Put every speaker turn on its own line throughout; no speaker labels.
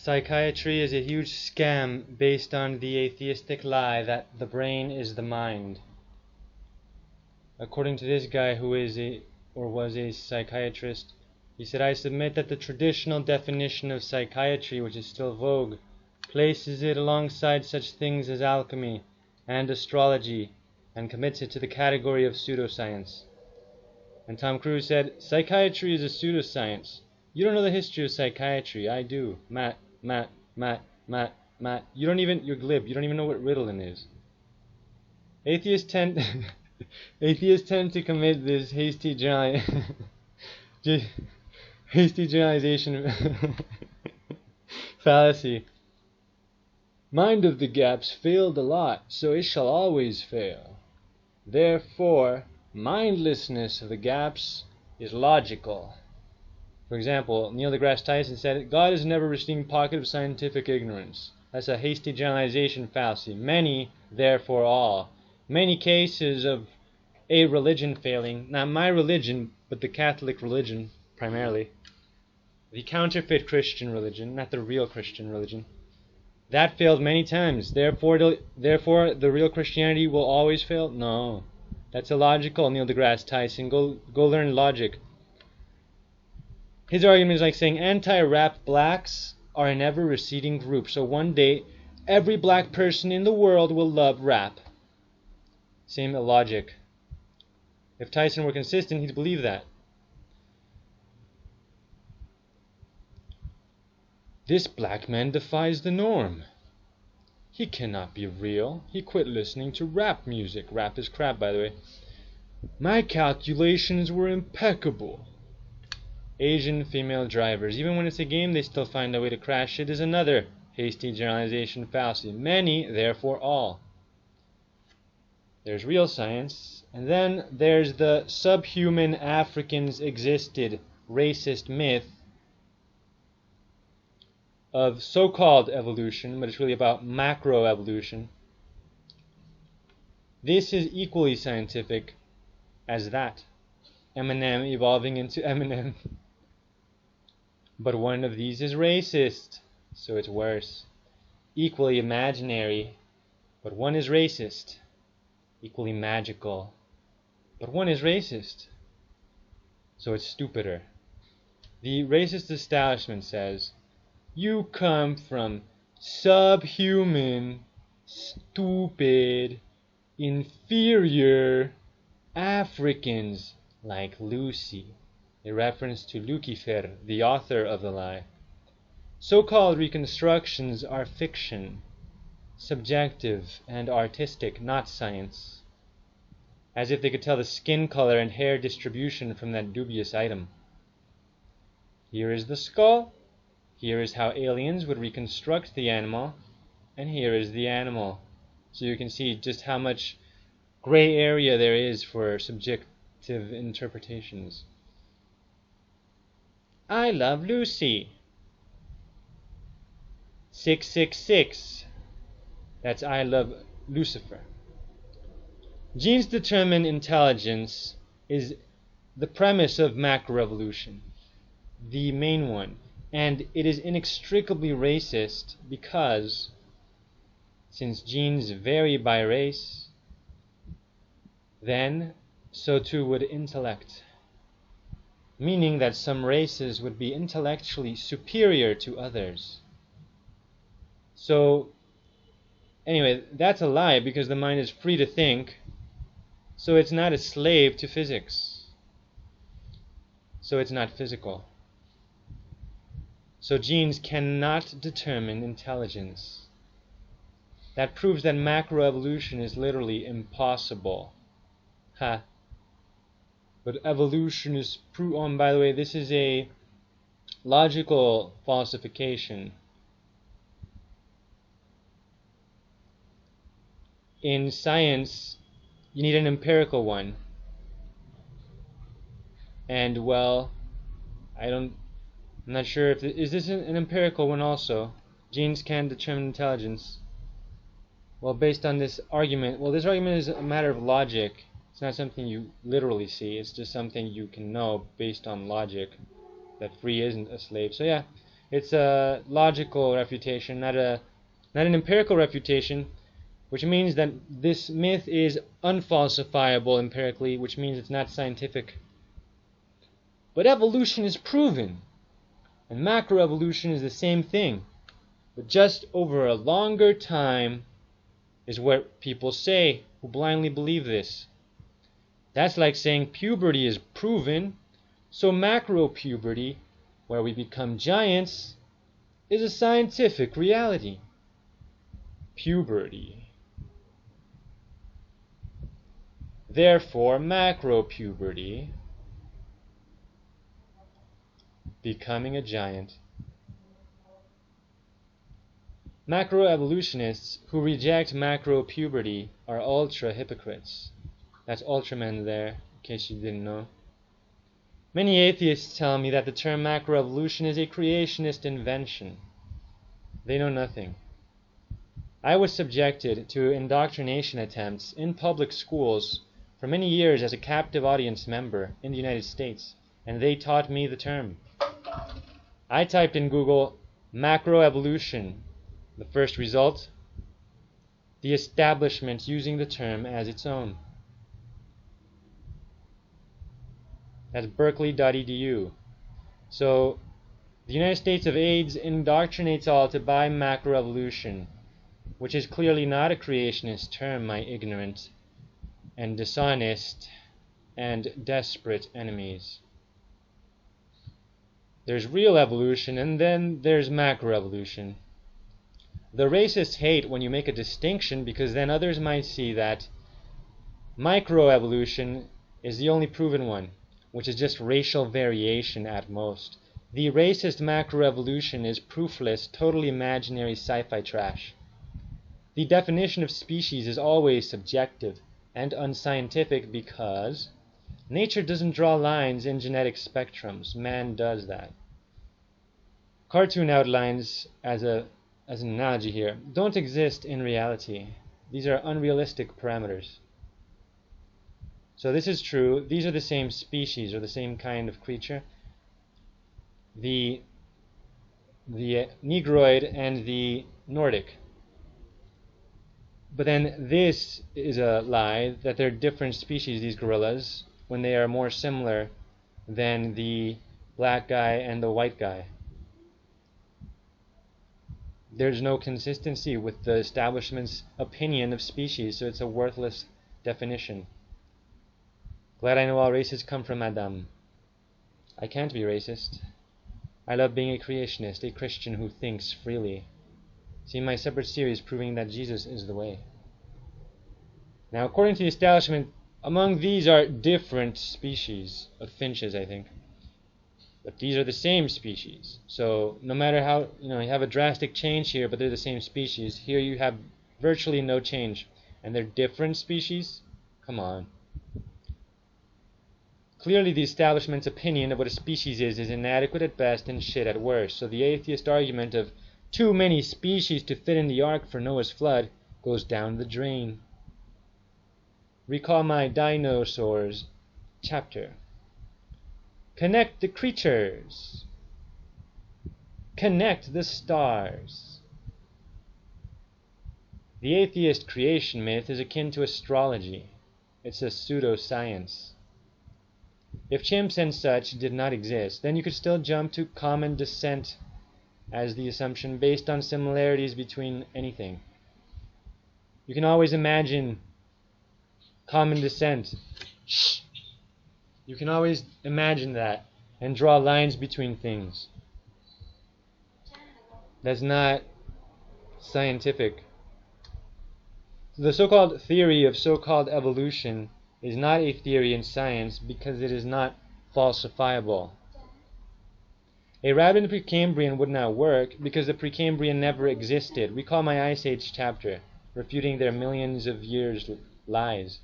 Psychiatry is a huge scam based on the atheistic lie that the brain is the mind. According to this guy who is was a psychiatrist, he said, I submit that the traditional definition of psychiatry, which is still vogue, places it alongside such things as alchemy and astrology and commits it to the category of pseudoscience. And Tom Cruise said, psychiatry is a pseudoscience. You don't know the history of psychiatry. I do. Matt. You don't even, you're glib. You don't even know what Ritalin is. Atheists tend to commit this hasty generalization fallacy. Mind of the gaps failed a lot, so it shall always fail. Therefore, mindlessness of the gaps is logical. For example, Neil deGrasse Tyson said, God is a never-receding pocket of scientific ignorance. That's a hasty generalization fallacy. Many, therefore all. Many cases of a religion failing, not my religion, but the Catholic religion, primarily. The counterfeit Christian religion, not the real Christian religion. That failed many times. Therefore, the real Christianity will always fail? No. That's illogical, Neil deGrasse Tyson. Go learn logic. His argument is like saying anti-rap blacks are an ever-receding group, so one day every black person in the world will love rap. Same logic. If Tyson were consistent, he'd believe that. This black man defies the norm. He cannot be real. He quit listening to rap music. Rap is crap, by the way. My calculations were impeccable. Asian female drivers. Even when it's a game, they still find a way to crash it. Is another hasty generalization fallacy. Many, therefore all. There's real science. And then there's the subhuman Africans existed racist myth of so-called evolution, but it's really about macro-evolution. This is equally scientific as that. Eminem evolving into Eminem. But one of these is racist, so it's worse. Equally imaginary, but one is racist. Equally magical, but one is racist, so it's stupider. The racist establishment says, you come from subhuman, stupid, inferior Africans like Lucy, a reference to Lucifer, the author of the lie. So-called reconstructions are fiction, subjective and artistic, not science. As if they could tell the skin color and hair distribution from that dubious item. Here is the skull. Here is how aliens would reconstruct the animal. And here is the animal. So you can see just how much gray area there is for subjective interpretations. I love Lucy. 666. That's I love Lucifer. Genes determine intelligence is the premise of macro-evolution, the main one. And it is inextricably racist because, since genes vary by race, then so too would intellect. Meaning that some races would be intellectually superior to others. So, anyway, that's a lie because the mind is free to think, so it's not a slave to physics. So it's not physical. So genes cannot determine intelligence. That proves that macroevolution is literally impossible. Ha. But evolution is by the way, this is a logical falsification. In science, you need an empirical one. And well, I'm not sure if is this an empirical one also. Genes can determine intelligence. Well, based on this argument, this argument is a matter of logic. It's not something you literally see. It's just something you can know based on logic, that free isn't a slave. So yeah, It's a logical refutation, not an empirical refutation, which means that this myth is unfalsifiable empirically, which means it's not scientific. But evolution is proven, and macroevolution is the same thing, but just over a longer time is what people say who blindly believe this. That's like saying puberty is proven, so macro-puberty, where we become giants, is a scientific reality. Puberty. Therefore, macro-puberty, becoming a giant. Macro-evolutionists who reject macro-puberty are ultra-hypocrites. That's Ultraman there, in case you didn't know. Many atheists tell me that the term macroevolution is a creationist invention. They know nothing. I was subjected to indoctrination attempts in public schools for many years as a captive audience member in the United States, and they taught me the term. I typed in Google macroevolution. The first result, the establishment using the term as its own. That's berkeley.edu. So, the United States of AIDS indoctrinates all to buy macroevolution, which is clearly not a creationist term, my ignorant and dishonest and desperate enemies. There's real evolution, and then there's macroevolution. The racists hate when you make a distinction, because then others might see that microevolution is the only proven one, which is just racial variation at most. The racist macroevolution is proofless, totally imaginary sci-fi trash. The definition of species is always subjective and unscientific because nature doesn't draw lines in genetic spectrums. Man does that. Cartoon outlines, as an analogy here, don't exist in reality. These are unrealistic parameters. So this is true. These are the same species or the same kind of creature. The Negroid and the Nordic. But then this is a lie, that they're different species, these gorillas, when they are more similar than the black guy and the white guy. There's no consistency with the establishment's opinion of species, so it's a worthless definition. Glad I know all races come from Adam. I can't be racist. I love being a creationist, a Christian who thinks freely. See my separate series proving that Jesus is the way. Now, according to the establishment, among these are different species of finches, I think. But these are the same species. So no matter how, you have a drastic change here, but they're the same species. Here you have virtually no change. And they're different species? Come on. Clearly the establishment's opinion of what a species is inadequate at best and shit at worst. So the atheist argument of too many species to fit in the ark for Noah's flood goes down the drain. Recall my dinosaurs chapter. Connect the creatures. Connect the stars. The atheist creation myth is akin to astrology. It's a pseudoscience. If chimps and such did not exist, then you could still jump to common descent as the assumption based on similarities between anything. You can always imagine common descent. You can always imagine that and draw lines between things. That's not scientific. The so-called theory of so-called evolution is not a theory in science because it is not falsifiable. A rabbit in the Precambrian would not work because the Precambrian never existed. Recall my Ice Age chapter, refuting their millions of years lies.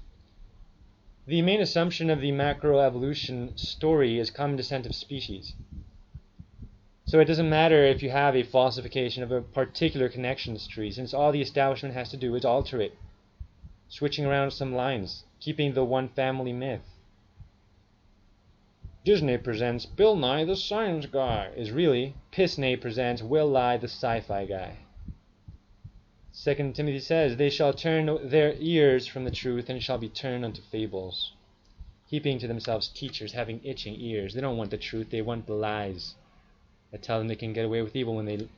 The main assumption of the macroevolution story is common descent of species. So it doesn't matter if you have a falsification of a particular connections tree, since all the establishment has to do is alter it, switching around some lines, keeping the one family myth. Disney presents Bill Nye the Science Guy is really Pissney presents Will Nye the Sci-Fi Guy. 2 Timothy says, they shall turn their ears from the truth and shall be turned unto fables. Heaping to themselves teachers having itching ears. They don't want the truth, they want the lies that tell them they can get away with evil when they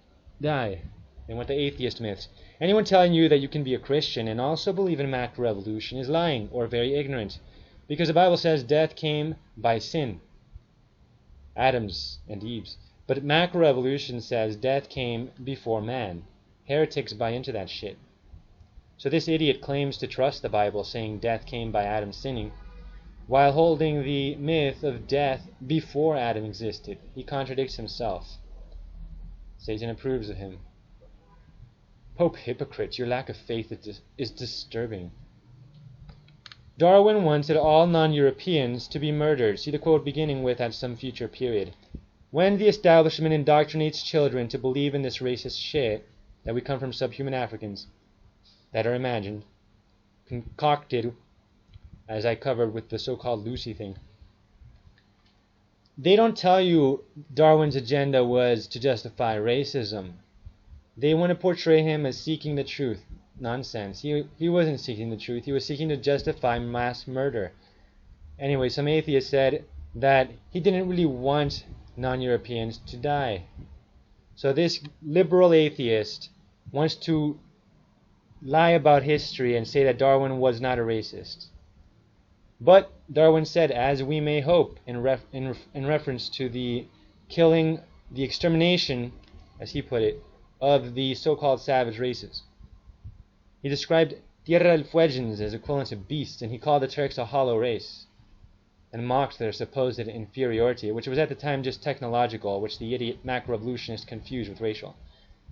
die. They want the atheist myths. Anyone telling you that you can be a Christian and also believe in macro-evolution is lying or very ignorant. Because the Bible says death came by sin. Adam's and Eve's. But macro-evolution says death came before man. Heretics buy into that shit. So this idiot claims to trust the Bible, saying death came by Adam sinning, while holding the myth of death before Adam existed. He contradicts himself. Satan approves of him. Pope hypocrite, your lack of faith is disturbing. Darwin wanted all non-Europeans to be murdered. See the quote beginning with "at some future period." When the establishment indoctrinates children to believe in this racist shit, that we come from subhuman Africans, that are imagined, concocted, as I covered with the so-called Lucy thing, they don't tell you Darwin's agenda was to justify racism. They want to portray him as seeking the truth. Nonsense. He wasn't seeking the truth. He was seeking to justify mass murder. Anyway, some atheists said that he didn't really want non-Europeans to die. So this liberal atheist wants to lie about history and say that Darwin was not a racist. But Darwin said, as we may hope, in reference to the killing, the extermination, as he put it, of the so-called savage races. He described Tierra-del-Fuegians as equivalent to beasts, and he called the Turks a hollow race, and mocked their supposed inferiority, which was at the time just technological, which the idiot macro-evolutionist confused with racial.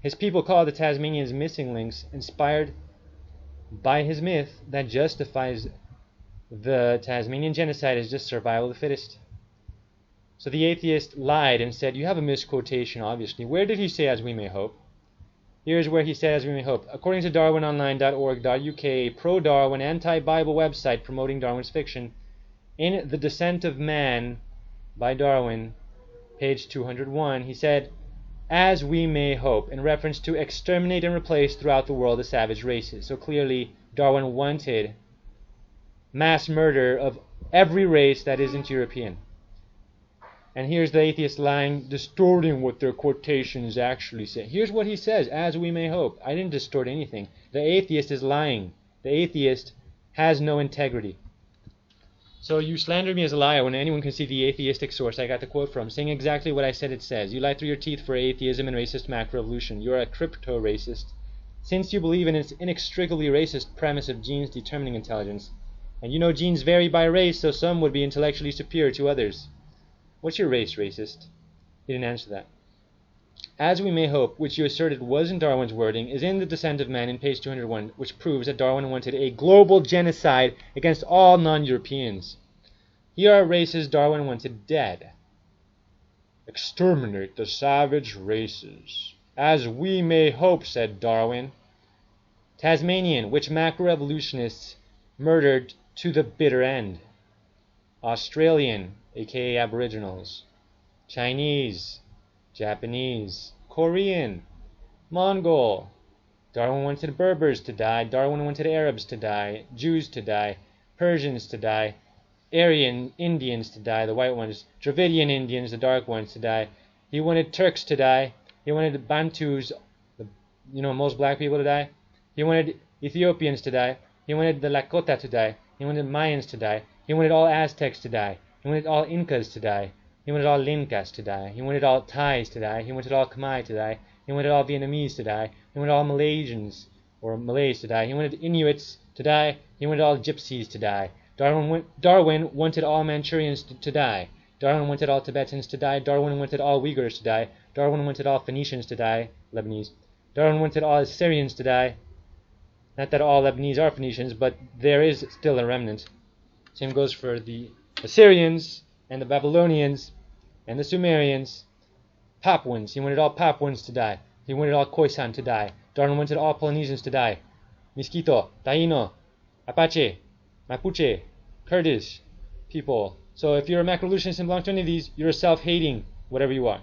His people called the Tasmanians missing links, inspired by his myth that justifies the Tasmanian genocide as just survival of the fittest. So the atheist lied and said, you have a misquotation, obviously. Where did he say, as we may hope? Here's where he said, as we may hope. According to darwinonline.org.uk, pro-Darwin, anti-Bible website promoting Darwin's fiction, in The Descent of Man by Darwin, page 201, he said, as we may hope, in reference to exterminate and replace throughout the world the savage races. So clearly Darwin wanted mass murder of every race that isn't European. And here's the atheist lying, distorting what their quotations actually say. Here's what he says, as we may hope. I didn't distort anything. The atheist is lying. The atheist has no integrity. So you slander me as a liar when anyone can see the atheistic source I got the quote from, saying exactly what I said it says. You lie through your teeth for atheism and racist macro-evolution. You're a crypto-racist, since you believe in its inextricably racist premise of genes determining intelligence. And you know genes vary by race, so some would be intellectually superior to others. What's your race, racist? He didn't answer that. As we may hope, which you asserted wasn't Darwin's wording, is in The Descent of Man in page 201, which proves that Darwin wanted a global genocide against all non-Europeans. Here are races Darwin wanted dead. Exterminate the savage races. As we may hope, said Darwin. Tasmanian, which macro-evolutionists murdered to the bitter end. Australian, aka Aboriginals. Chinese, Japanese, Korean, Mongol. Darwin wanted Berbers to die. Darwin wanted Arabs to die, Jews to die, Persians to die, Aryan Indians to die, the white ones, Dravidian Indians, the dark ones, to die. He wanted Turks to die. He wanted Bantus, most black people to die. He wanted Ethiopians to die. He wanted the Lakota to die. He wanted Mayans to die. He wanted all Aztecs to die. He wanted all Incas to die. He wanted all Lincas to die. He wanted all Thais to die. He wanted all Khmer to die. He wanted all Vietnamese to die. He wanted all Malaysians or Malays to die. He wanted Inuits to die. He wanted all Gypsies to die. Darwin wanted all Manchurians to die. Darwin wanted all Tibetans to die. Darwin wanted all Uyghurs to die. Darwin wanted all Phoenicians to die, Lebanese. Darwin wanted all Assyrians to die. Not that all Lebanese are Phoenicians, but there is still a remnant. Same goes for the Assyrians and the Babylonians and the Sumerians. Papuans. He wanted all Papuans to die. He wanted all Khoisan to die. Darwin wanted all Polynesians to die. Miskito, Taino, Apache, Mapuche, Kurdish people So if you're a macro-evolutionist and belong to any of these, you're a self-hating whatever you are.